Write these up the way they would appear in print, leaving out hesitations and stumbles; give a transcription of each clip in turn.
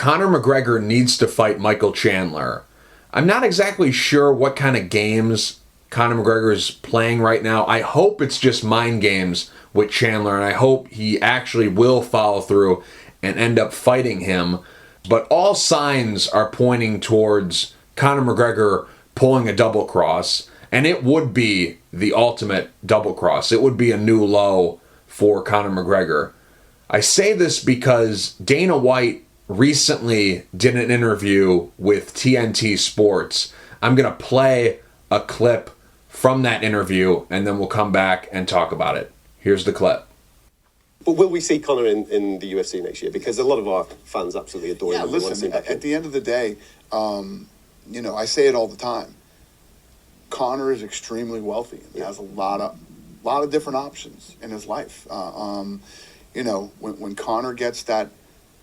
Conor McGregor needs to fight Michael Chandler. I'm not exactly sure what kind of games Conor McGregor is playing right now. I hope it's just mind games with Chandler, and I hope he actually will follow through and end up fighting him. But all signs are pointing towards Conor McGregor pulling a double cross, and it would be the ultimate double cross. It would be a new low for Conor McGregor. I say this because Dana White recently did an interview with TNT Sports. I'm going to play a clip from that interview, and then we'll come back and talk about it. Here's the clip. But will we see Conor in the UFC next year? Because a lot of our fans absolutely adore him. Yeah, listen, at the end of the day, I say it all the time. Conor is extremely wealthy. He has a lot of different options in his life. When Conor gets that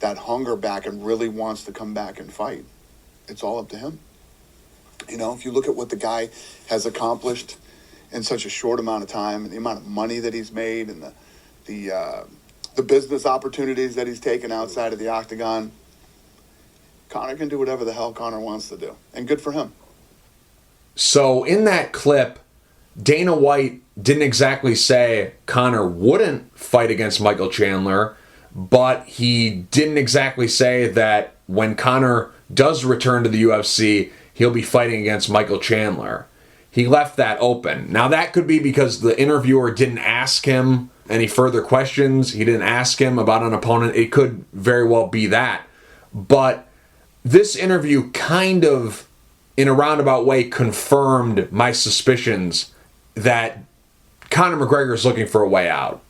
hunger back and really wants to come back and fight, it's all up to him. If you look at what the guy has accomplished in such a short amount of time, and the amount of money that he's made, and the business opportunities that he's taken outside of the octagon, Conor can do whatever the hell Conor wants to do, and good for him. So in that clip, Dana White didn't exactly say Conor wouldn't fight against Michael Chandler, but he didn't exactly say that when Conor does return to the UFC, he'll be fighting against Michael Chandler. He left that open. Now that could be because the interviewer didn't ask him any further questions. He didn't ask him about an opponent. It could very well be that. But this interview kind of, in a roundabout way, confirmed my suspicions that Conor McGregor is looking for a way out.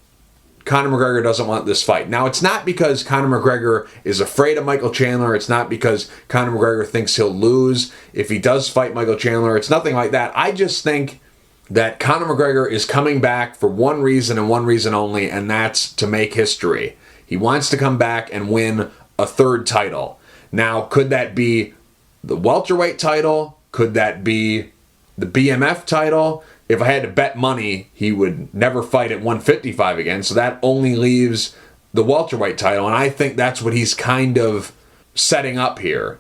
Conor McGregor doesn't want this fight. Now, it's not because Conor McGregor is afraid of Michael Chandler. It's not because Conor McGregor thinks he'll lose if he does fight Michael Chandler. It's nothing like that. I just think that Conor McGregor is coming back for one reason and one reason only, and that's to make history. He wants to come back and win a third title. Now, could that be the welterweight title? Could that be the BMF title? If I had to bet money, he would never fight at 155 again, so that only leaves the welterweight title, and I think that's what he's kind of setting up here.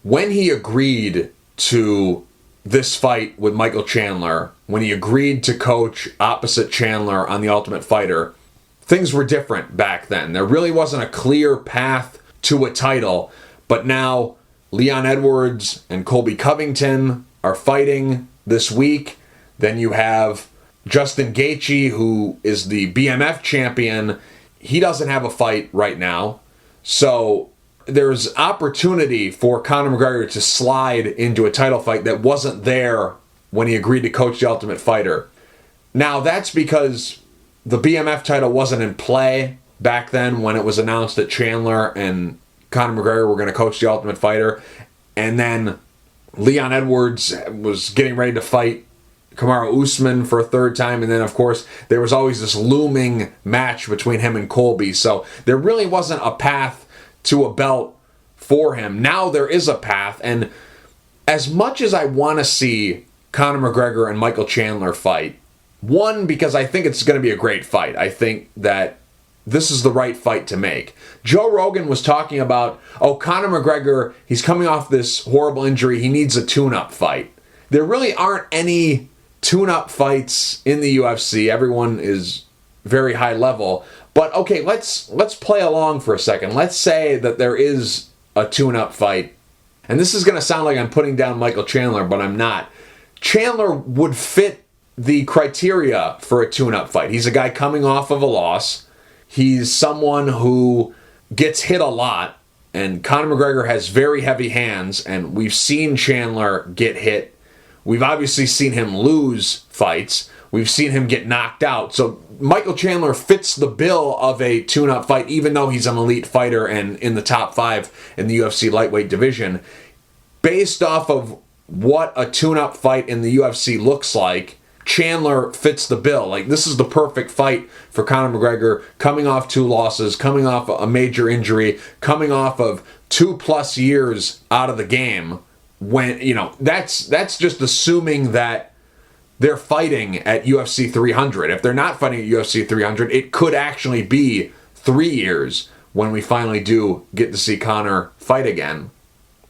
When he agreed to this fight with Michael Chandler, when he agreed to coach opposite Chandler on The Ultimate Fighter, things were different back then. There really wasn't a clear path to a title, but now Leon Edwards and Colby Covington are fighting this week. Then you have Justin Gaethje, who is the BMF champion. He doesn't have a fight right now. So there's opportunity for Conor McGregor to slide into a title fight that wasn't there when he agreed to coach The Ultimate Fighter. Now, that's because the BMF title wasn't in play back then when it was announced that Chandler and Conor McGregor were going to coach The Ultimate Fighter. And then Leon Edwards was getting ready to fight Kamaru Usman for a third time, and then of course there was always this looming match between him and Colby, so there really wasn't a path to a belt for him. Now there is a path, and as much as I want to see Conor McGregor and Michael Chandler fight, one, because I think it's going to be a great fight. I think that this is the right fight to make. Joe Rogan was talking about, Conor McGregor, he's coming off this horrible injury, he needs a tune-up fight. There really aren't any tune-up fights in the UFC. Everyone is very high level. But okay, let's play along for a second. Let's say that there is a tune-up fight. And this is going to sound like I'm putting down Michael Chandler, but I'm not. Chandler would fit the criteria for a tune-up fight. He's a guy coming off of a loss. He's someone who gets hit a lot. And Conor McGregor has very heavy hands, and we've seen Chandler get hit. We've obviously seen him lose fights. We've seen him get knocked out. So Michael Chandler fits the bill of a tune-up fight, even though he's an elite fighter and in the top 5 in the UFC lightweight division. Based off of what a tune-up fight in the UFC looks like, Chandler fits the bill. Like, this is the perfect fight for Conor McGregor, coming off 2 losses, coming off a major injury, coming off of 2+ years out of the game. When, that's just assuming that they're fighting at UFC 300. If they're not fighting at UFC 300, it could actually be 3 years when we finally do get to see Conor fight again.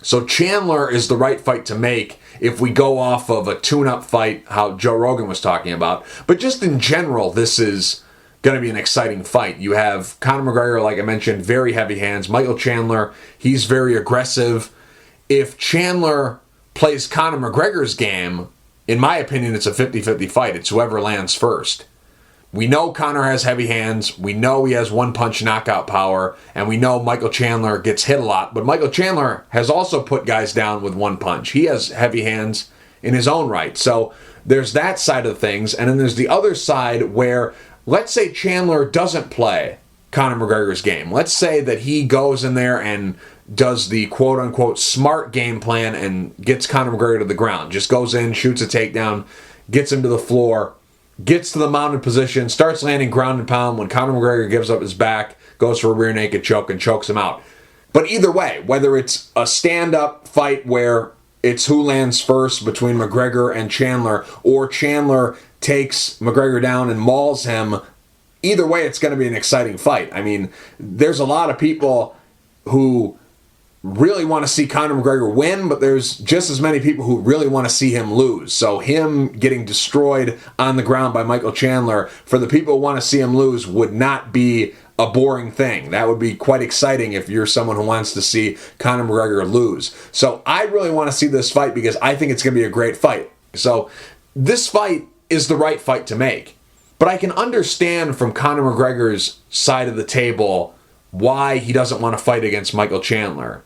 So Chandler is the right fight to make if we go off of a tune-up fight, how Joe Rogan was talking about. But just in general, this is going to be an exciting fight. You have Conor McGregor, like I mentioned, very heavy hands. Michael Chandler, he's very aggressive. If Chandler plays Conor McGregor's game, in my opinion, it's a 50-50 fight. It's whoever lands first. We know Conor has heavy hands. We know he has one-punch knockout power. And we know Michael Chandler gets hit a lot. But Michael Chandler has also put guys down with one punch. He has heavy hands in his own right. So there's that side of things. And then there's the other side where, let's say Chandler doesn't play Conor McGregor's game. Let's say that he goes in there and does the quote-unquote smart game plan and gets Conor McGregor to the ground. Just goes in, shoots a takedown, gets him to the floor, gets to the mounted position, starts landing ground and pound when Conor McGregor gives up his back, goes for a rear naked choke and chokes him out. But either way, whether it's a stand-up fight where it's who lands first between McGregor and Chandler, or Chandler takes McGregor down and mauls him, either way it's going to be an exciting fight. I mean, there's a lot of people who really want to see Conor McGregor win, but there's just as many people who really want to see him lose. So him getting destroyed on the ground by Michael Chandler, for the people who want to see him lose, would not be a boring thing. That would be quite exciting if you're someone who wants to see Conor McGregor lose. So I really want to see this fight because I think it's going to be a great fight. So this fight is the right fight to make. But I can understand from Conor McGregor's side of the table why he doesn't want to fight against Michael Chandler.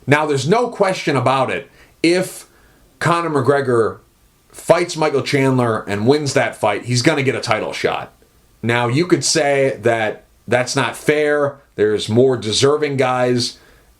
Now, there's no question about it. If Conor McGregor fights Michael Chandler and wins that fight, he's going to get a title shot. Now, you could say that that's not fair. There's more deserving guys.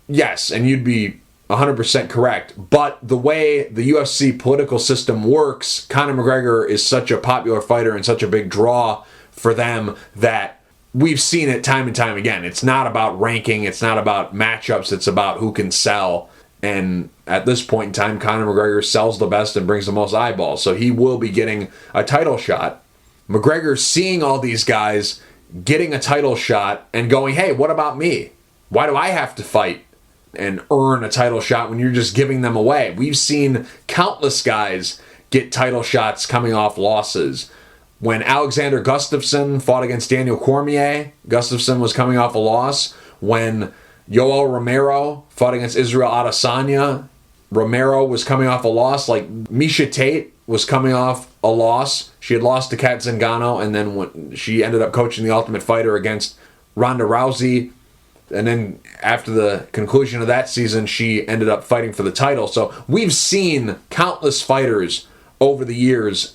Yes, and you'd be 100% correct. But the way the UFC political system works, Conor McGregor is such a popular fighter and such a big draw for them that we've seen it time and time again. It's not about ranking. It's not about matchups. It's about who can sell. And at this point in time, Conor McGregor sells the best and brings the most eyeballs. So he will be getting a title shot. McGregor seeing all these guys getting a title shot and going, hey, what about me? Why do I have to fight and earn a title shot when you're just giving them away? We've seen countless guys get title shots coming off losses. When Alexander Gustafsson fought against Daniel Cormier, Gustafsson was coming off a loss. When Yoel Romero fought against Israel Adesanya, Romero was coming off a loss. Like Miesha Tate was coming off a loss. She had lost to Kat Zingano, and then when she ended up coaching the Ultimate Fighter against Ronda Rousey. And then after the conclusion of that season, she ended up fighting for the title. So we've seen countless fighters over the years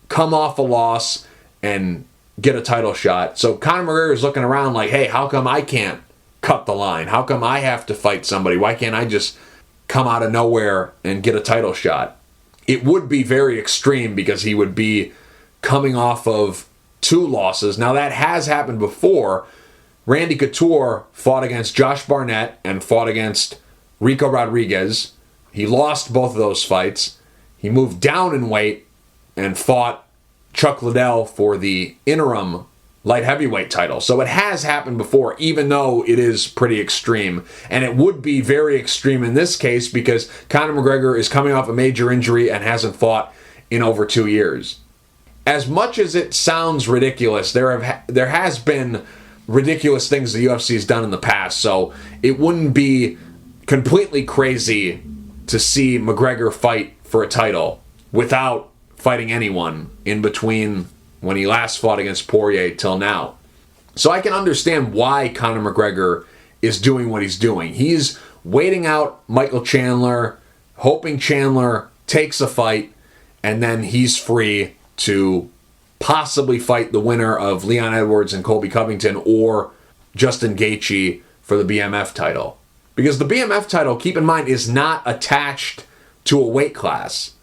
come off a loss and get a title shot. So Conor McGregor is looking around like, hey, how come I can't cut the line? How come I have to fight somebody? Why can't I just come out of nowhere and get a title shot? It would be very extreme because he would be coming off of 2 losses. Now that has happened before. Randy Couture fought against Josh Barnett and fought against Rico Rodriguez. He lost both of those fights. He moved down in weight and fought Chuck Liddell for the interim light heavyweight title. So it has happened before, even though it is pretty extreme. And it would be very extreme in this case because Conor McGregor is coming off a major injury and hasn't fought in over 2 years. As much as it sounds ridiculous, there has been ridiculous things the UFC has done in the past. So it wouldn't be completely crazy to see McGregor fight for a title without fighting anyone in between when he last fought against Poirier till now. So I can understand why Conor McGregor is doing what he's doing. He's waiting out Michael Chandler, hoping Chandler takes a fight, and then he's free to possibly fight the winner of Leon Edwards and Colby Covington or Justin Gaethje for the BMF title. Because the BMF title, keep in mind, is not attached to a weight class.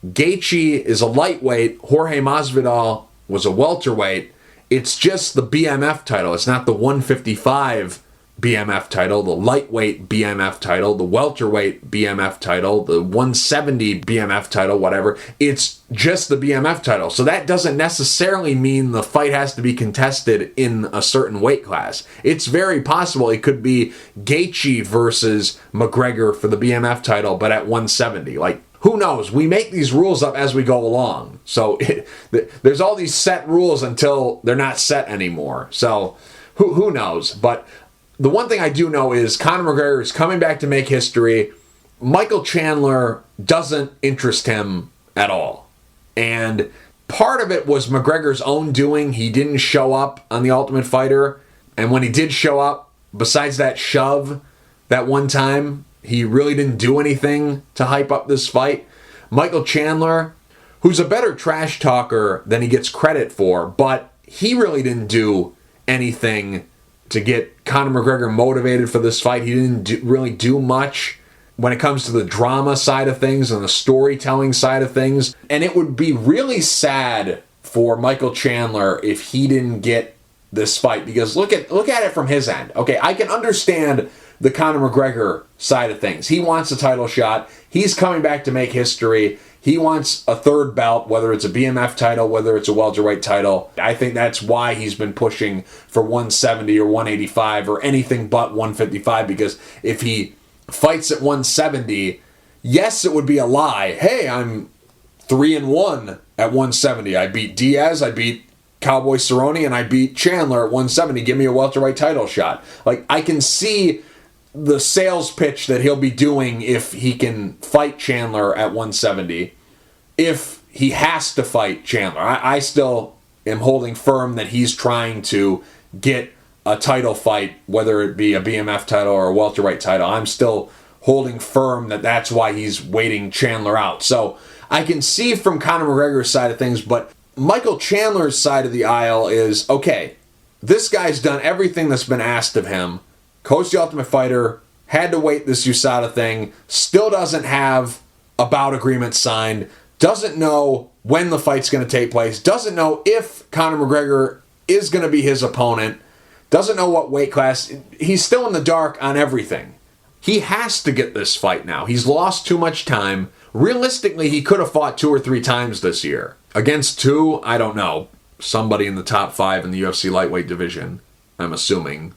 Gaethje is a lightweight. Jorge Masvidal was a welterweight. It's just the BMF title. It's not the 155 BMF title, the lightweight BMF title, the welterweight BMF title, the 170 BMF title, whatever. It's just the BMF title. So that doesn't necessarily mean the fight has to be contested in a certain weight class. It's very possible it could be Gaethje versus McGregor for the BMF title, but at 170. Like, who knows? We make these rules up as we go along. So there's all these set rules until they're not set anymore. So who knows? But the one thing I do know is Conor McGregor is coming back to make history. Michael Chandler doesn't interest him at all. And part of it was McGregor's own doing. He didn't show up on The Ultimate Fighter. And when he did show up, besides that shove that one time, he really didn't do anything to hype up this fight. Michael Chandler, who's a better trash talker than he gets credit for, but he really didn't do anything to get Conor McGregor motivated for this fight. He didn't really do much when it comes to the drama side of things and the storytelling side of things. And it would be really sad for Michael Chandler if he didn't get this fight, because look at it from his end. Okay, I can understand the Conor McGregor side of things. He wants a title shot. He's coming back to make history. He wants a third belt, whether it's a BMF title, whether it's a welterweight title. I think that's why he's been pushing for 170 or 185 or anything but 155, because if he fights at 170, yes, it would be a lie. Hey, I'm 3-1 at 170. I beat Diaz, I beat Cowboy Cerrone, and I beat Chandler at 170. Give me a welterweight title shot. Like, I can see the sales pitch that he'll be doing if he can fight Chandler at 170, if he has to fight Chandler. I still am holding firm that he's trying to get a title fight, whether it be a BMF title or a welterweight title. I'm still holding firm that that's why he's waiting Chandler out. So I can see from Conor McGregor's side of things, but Michael Chandler's side of the aisle is, okay, this guy's done everything that's been asked of him. Coach The Ultimate Fighter, had to wait this USADA thing, still doesn't have a bout agreement signed, doesn't know when the fight's going to take place, doesn't know if Conor McGregor is going to be his opponent, doesn't know what weight class. He's still in the dark on everything. He has to get this fight now. He's lost too much time. Realistically, he could have fought 2 or 3 times this year. Against 2, I don't know. Somebody in the top 5 in the UFC lightweight division, I'm assuming.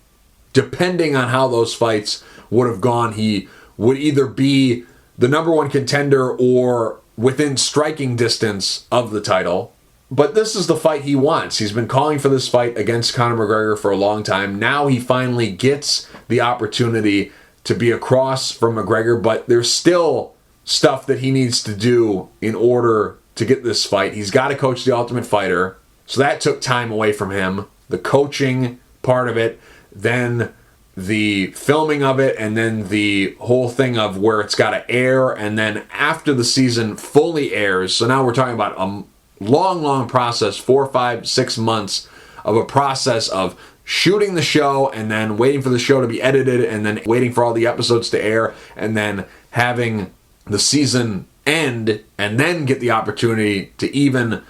Depending on how those fights would have gone, he would either be the number 1 contender or within striking distance of the title. But this is the fight he wants. He's been calling for this fight against Conor McGregor for a long time. Now he finally gets the opportunity to be across from McGregor, but there's still stuff that he needs to do in order to get this fight. He's got to coach The Ultimate Fighter, so that took time away from him. The coaching part of it, then the filming of it, and then the whole thing of where it's got to air, and then after the season fully airs. So now we're talking about a long process, 4, 5, 6 months of a process of shooting the show and then waiting for the show to be edited and then waiting for all the episodes to air and then having the season end and then get the opportunity to even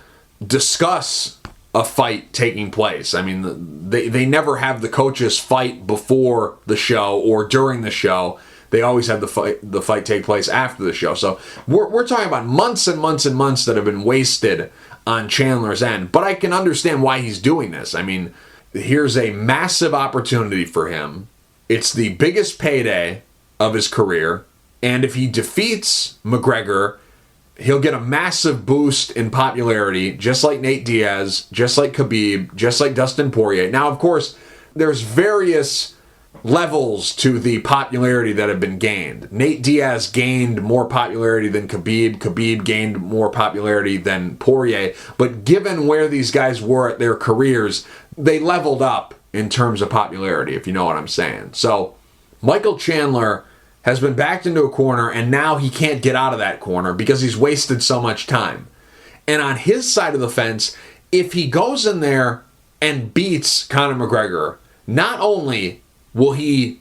discuss a fight taking place. I mean, they never have the coaches fight before the show or during the show. They always have the fight take place after the show. So we're talking about months and months and months that have been wasted on Chandler's end. But I can understand why he's doing this. I mean, here's a massive opportunity for him. It's the biggest payday of his career. And if he defeats McGregor, he'll get a massive boost in popularity, just like Nate Diaz, just like Khabib, just like Dustin Poirier. Now, of course, there's various levels to the popularity that have been gained. Nate Diaz gained more popularity than Khabib. Khabib gained more popularity than Poirier. But given where these guys were at their careers, they leveled up in terms of popularity, if you know what I'm saying. So, Michael Chandler has been backed into a corner, and now he can't get out of that corner because he's wasted so much time. And on his side of the fence, if he goes in there and beats Conor McGregor, not only will he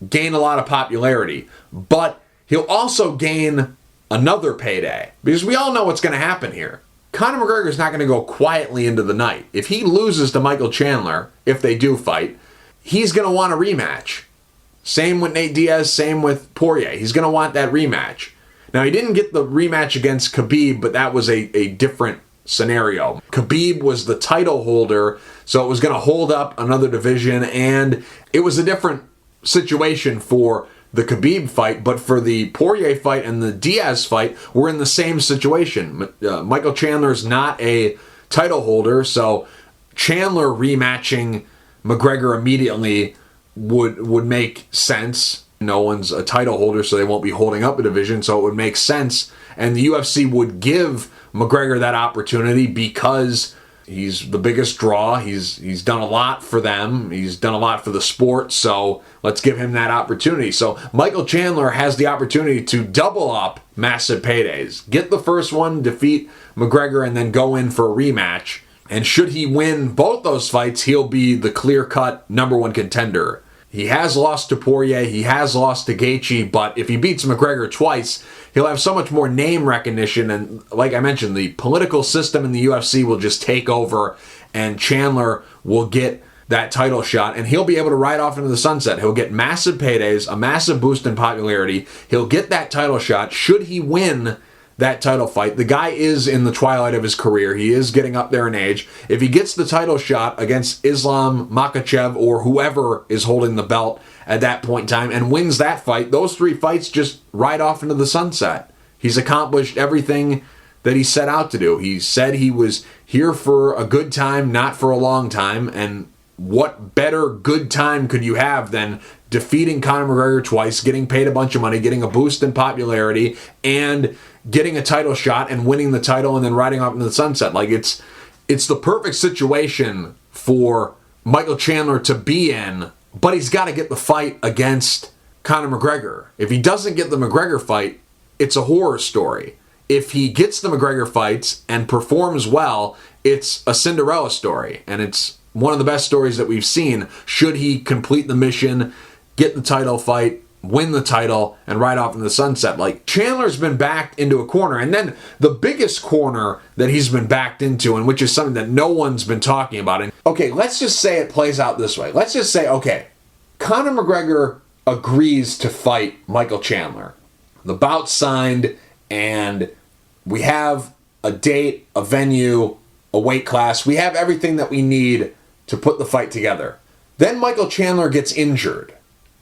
gain a lot of popularity, but he'll also gain another payday. Because we all know what's going to happen here. Conor McGregor is not going to go quietly into the night. If he loses to Michael Chandler, if they do fight, he's going to want a rematch. Same with Nate Diaz, same with Poirier. He's going to want that rematch. Now, he didn't get the rematch against Khabib, but that was a different scenario. Khabib was the title holder, so it was going to hold up another division, and it was a different situation for the Khabib fight, but for the Poirier fight and the Diaz fight, we're in the same situation. Michael Chandler's not a title holder, so Chandler rematching McGregor immediately would make sense. No one's a title holder, so they won't be holding up a division, so it would make sense. And the UFC would give McGregor that opportunity because he's the biggest draw. He's done a lot for them. He's done a lot for the sport, so let's give him that opportunity. So Michael Chandler has the opportunity to double up massive paydays. Get the first one, defeat McGregor, and then go in for a rematch. And should he win both those fights, he'll be the clear-cut number one contender. He has lost to Poirier, he has lost to Gaethje, but if he beats McGregor twice, he'll have so much more name recognition, and like I mentioned, the political system in the UFC will just take over, and Chandler will get that title shot, and he'll be able to ride off into the sunset. He'll get massive paydays, a massive boost in popularity. He'll get that title shot. Should he win that title fight, the guy is in the twilight of his career. He is getting up there in age. If he gets the title shot against Islam Makhachev or whoever is holding the belt at that point in time and wins that fight, those three fights just ride off into the sunset. He's accomplished everything that he set out to do. He said he was here for a good time, not for a long time, and what better good time could you have than defeating Conor McGregor twice, getting paid a bunch of money, getting a boost in popularity, and getting a title shot and winning the title and then riding off into the sunset. Like, it's the perfect situation for Michael Chandler to be in, but he's got to get the fight against Conor McGregor. If he doesn't get the McGregor fight, it's a horror story. If he gets the McGregor fights and performs well, it's a Cinderella story, and it's one of the best stories that we've seen. Should he complete the mission, get the title fight, win the title, and ride off in the sunset? Like, Chandler's been backed into a corner, and then the biggest corner that he's been backed into, and which is something that no one's been talking about. And okay, let's just say it plays out this way. Let's just say, okay, Conor McGregor agrees to fight Michael Chandler. The bout's signed, and we have a date, a venue, a weight class. We have everything that we need to put the fight together. Then Michael Chandler gets injured,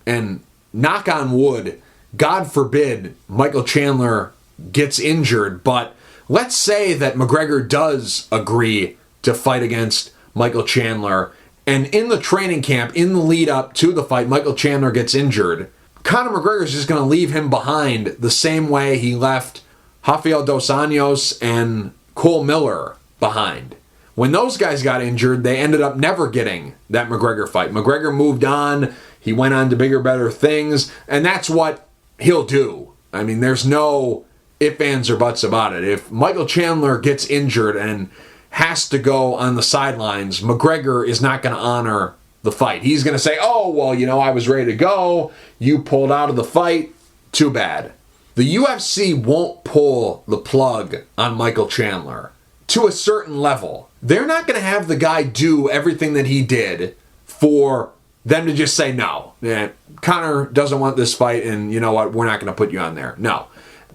and knock on wood, God forbid Michael Chandler gets injured, but let's say that McGregor does agree to fight against Michael Chandler, and in the training camp, in the lead up to the fight, Michael Chandler gets injured. Conor McGregor is just going to leave him behind the same way he left Rafael dos Anjos and Cole Miller behind. When those guys got injured, they ended up never getting that McGregor fight. McGregor moved on. He went on to bigger, better things, and that's what he'll do. I mean, there's no ifs, ands, or buts about it. If Michael Chandler gets injured and has to go on the sidelines, McGregor is not going to honor the fight. He's going to say, oh, well, I was ready to go. You pulled out of the fight. Too bad. The UFC won't pull the plug on Michael Chandler to a certain level. They're not going to have the guy do everything that he did for them to just say, no, Conor doesn't want this fight, and you know what, we're not going to put you on there. No.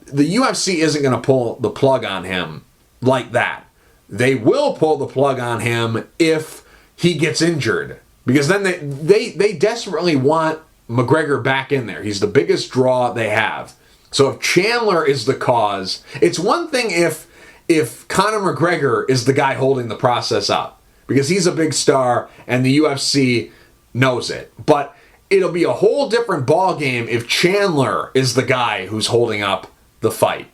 The UFC isn't going to pull the plug on him like that. They will pull the plug on him if he gets injured, because then they desperately want McGregor back in there. He's the biggest draw they have. So if Chandler is the cause, it's one thing if Conor McGregor is the guy holding the process up, because he's a big star and the UFC knows it. But it'll be a whole different ballgame if Chandler is the guy who's holding up the fight.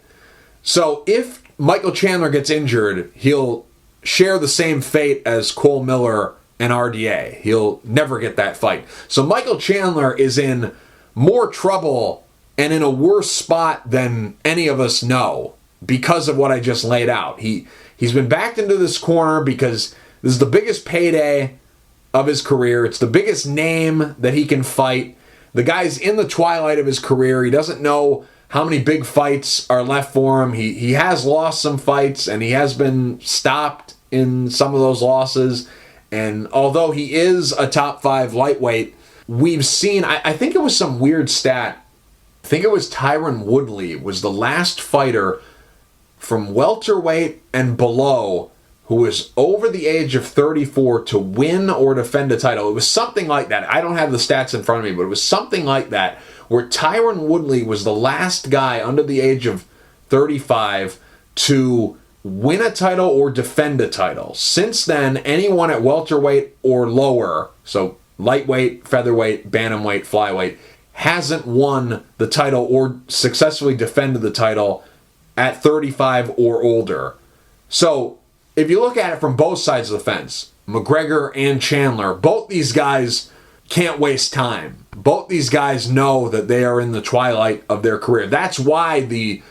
So if Michael Chandler gets injured, he'll share the same fate as Cole Miller and RDA. He'll never get that fight. So Michael Chandler is in more trouble and in a worse spot than any of us know because of what I just laid out. He's been backed into this corner because this is the biggest payday of his career. It's the biggest name that he can fight. The guy's in the twilight of his career. He doesn't know how many big fights are left for him. He has lost some fights, and he has been stopped in some of those losses. And although he is a top 5 lightweight, we've seen, I think it was some weird stat. I think it was Tyron Woodley was the last fighter from welterweight and below who was over the age of 34 to win or defend a title. It was something like that. I don't have the stats in front of me, but it was something like that, where Tyron Woodley was the last guy under the age of 35 to win a title or defend a title. Since then, anyone at welterweight or lower, so lightweight, featherweight, bantamweight, flyweight, hasn't won the title or successfully defended the title at 35 or older. So if you look at it from both sides of the fence, McGregor and Chandler, both these guys can't waste time. Both these guys know that they are in the twilight of their career. That's why the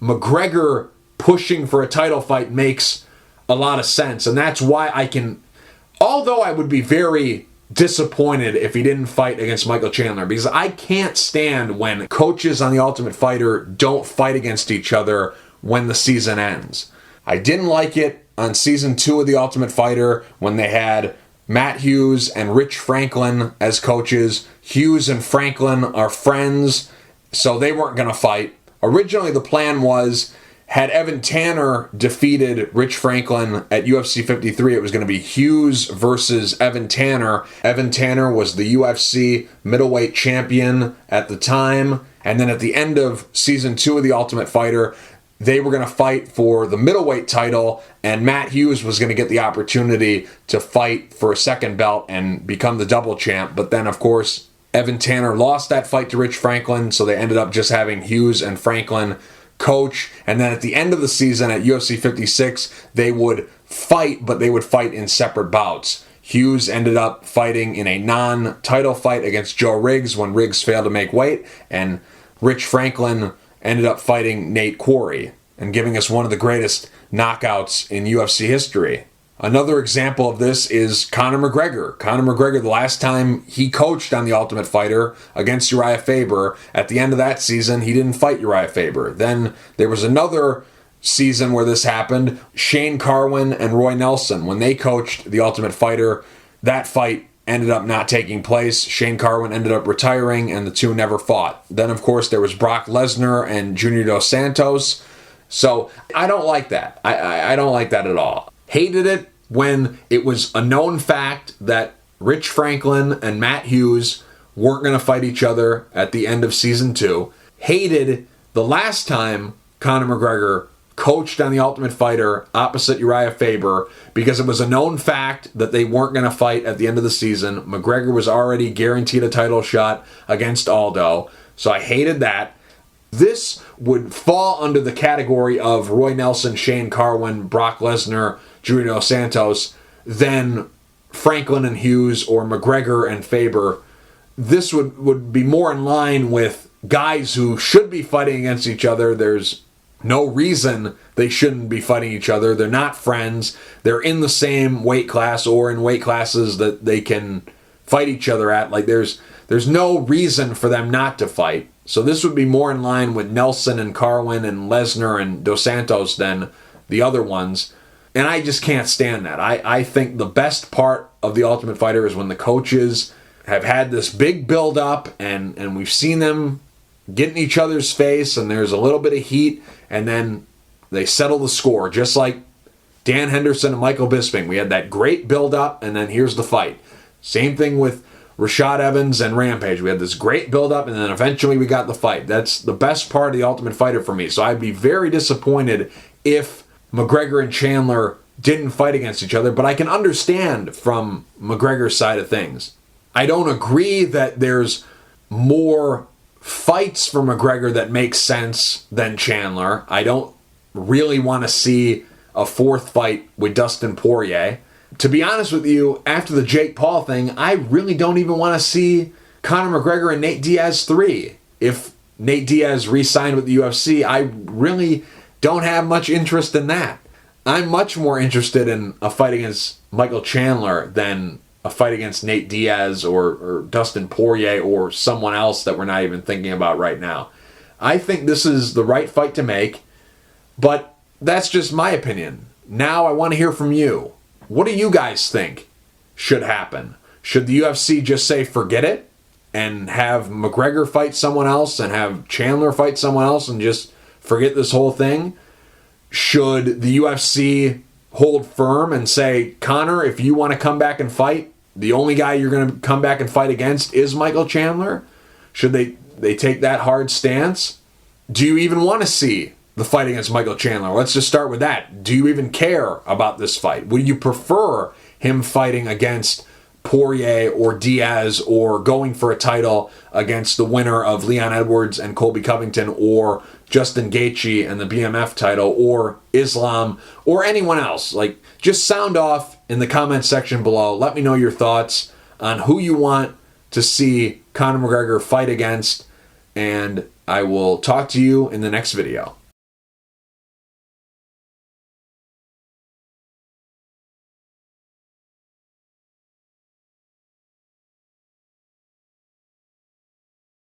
McGregor pushing for a title fight makes a lot of sense. And that's why although I would be very disappointed if he didn't fight against Michael Chandler, because I can't stand when coaches on The Ultimate Fighter don't fight against each other when the season ends. I didn't like it on season 2 of The Ultimate Fighter when they had Matt Hughes and Rich Franklin as coaches. Hughes and Franklin are friends, so they weren't going to fight. Originally, the plan was, had Evan Tanner defeated Rich Franklin at UFC 53, it was going to be Hughes versus Evan Tanner. Evan Tanner was the UFC middleweight champion at the time. And then at the end of season 2 of The Ultimate Fighter, they were going to fight for the middleweight title, and Matt Hughes was going to get the opportunity to fight for a second belt and become the double champ. But then, of course, Evan Tanner lost that fight to Rich Franklin, so they ended up just having Hughes and Franklin coach. And then at the end of the season at UFC 56, they would fight, but they would fight in separate bouts. Hughes ended up fighting in a non-title fight against Joe Riggs when Riggs failed to make weight, and Rich Franklin ended up fighting Nate Quarry and giving us one of the greatest knockouts in UFC history. Another example of this is Conor McGregor. Conor McGregor, the last time he coached on The Ultimate Fighter against Uriah Faber, at the end of that season, he didn't fight Uriah Faber. Then there was another season where this happened. Shane Carwin and Roy Nelson, when they coached The Ultimate Fighter, that fight ended up not taking place. Shane Carwin ended up retiring, and the two never fought. Then, of course, there was Brock Lesnar and Junior Dos Santos. So I don't like that. I don't like that at all. Hated it when it was a known fact that Rich Franklin and Matt Hughes weren't going to fight each other at the end of season 2. Hated the last time Conor McGregor coached on The Ultimate Fighter opposite Uriah Faber, because it was a known fact that they weren't going to fight at the end of the season. McGregor was already guaranteed a title shot against Aldo, so I hated that. This would fall under the category of Roy Nelson, Shane Carwin, Brock Lesnar, Junior Dos Santos, then Franklin and Hughes, or McGregor and Faber. This would be more in line with guys who should be fighting against each other. There's no reason they shouldn't be fighting each other. They're not friends. They're in the same weight class or in weight classes that they can fight each other at. Like there's no reason for them not to fight. So this would be more in line with Nelson and Carwin and Lesnar and Dos Santos than the other ones. And I just can't stand that. I think the best part of The Ultimate Fighter is when the coaches have had this big build-up and we've seen them get in each other's face and there's a little bit of heat, and then they settle the score. Just like Dan Henderson and Michael Bisping. We had that great build-up, and then here's the fight. Same thing with Rashad Evans and Rampage. We had this great build-up, and then eventually we got the fight. That's the best part of The Ultimate Fighter for me. So I'd be very disappointed if McGregor and Chandler didn't fight against each other, but I can understand from McGregor's side of things. I don't agree that there's more fights for McGregor that make sense than Chandler. I don't really want to see a fourth fight with Dustin Poirier. To be honest with you, after the Jake Paul thing, I really don't even want to see Conor McGregor and Nate Diaz 3. If Nate Diaz re-signed with the UFC, I really don't have much interest in that. I'm much more interested in a fight against Michael Chandler than a fight against Nate Diaz or Dustin Poirier or someone else that we're not even thinking about right now. I think this is the right fight to make, but that's just my opinion. Now I want to hear from you. What do you guys think should happen? Should the UFC just say forget it? and have McGregor fight someone else and have Chandler fight someone else and just forget this whole thing? Should the UFC hold firm and say, Conor, if you want to come back and fight, the only guy you're going to come back and fight against is Michael Chandler? Should they take that hard stance? Do you even want to see the fight against Michael Chandler? Let's just start with that. Do you even care about this fight? Would you prefer him fighting against Poirier or Diaz, or going for a title against the winner of Leon Edwards and Colby Covington, or Justin Gaethje and the BMF title, or Islam, or anyone else? Like, just sound off in the comment section below. Let me know your thoughts on who you want to see Conor McGregor fight against, and I will talk to you in the next video.